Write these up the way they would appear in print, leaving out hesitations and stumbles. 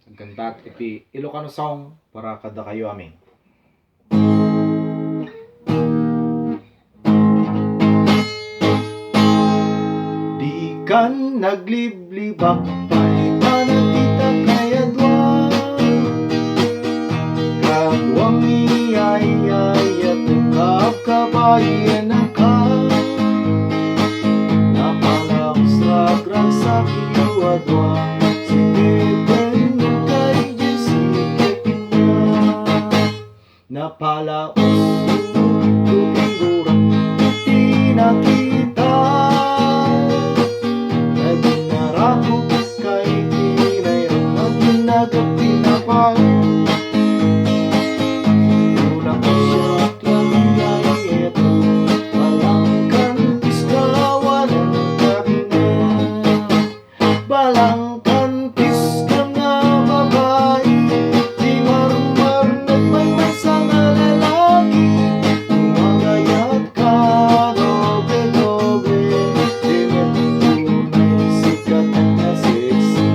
Ang kantat iti Ilocano song para kada kayo amin. Di kan nagliblibak palitan kita kaya dwa kagwang iyayayat kabayan ka napalaos ragrang sa kiwadwa si Beben kay Jessica napalaos tutingurang tinakita naginarako kay tinayang naginagap pinapal una ko siya tlagayayet walang kantis kawan ang kabinet balang kantis ka nga babae di marmar nagmagmasang lalaki umagayat ka doble-doble di nagtunay sikat na sexy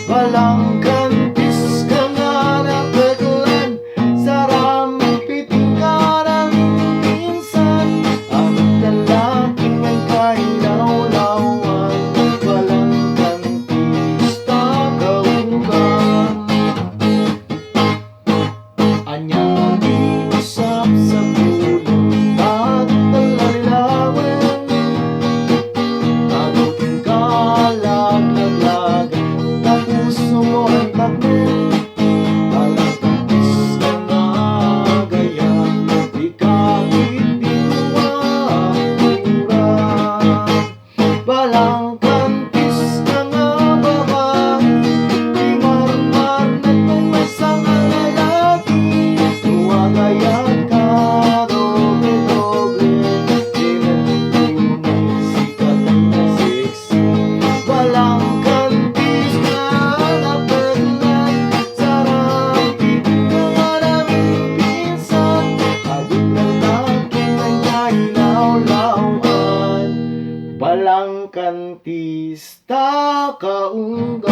balang kantis ka nga napaglan sarang piting ka ng minsan ang lalaki may kahilaw-lawan walang kantis takaugan anyang nag-iusap sa pulong at talalilawan tagutin ka laglaglagan tapos sumuhantak mo balang kantis ka nga gaya di kahit dinuwakura balang kantis ka nga babae di marmar nagmamasang lalaki tuwagayat ka doble-doble di nagtunay sikat na sexy balang kantis ka napaglan sarang piting ka nga naming pinsan agad lalaki may kahilaw-lawan balang kantis takaugan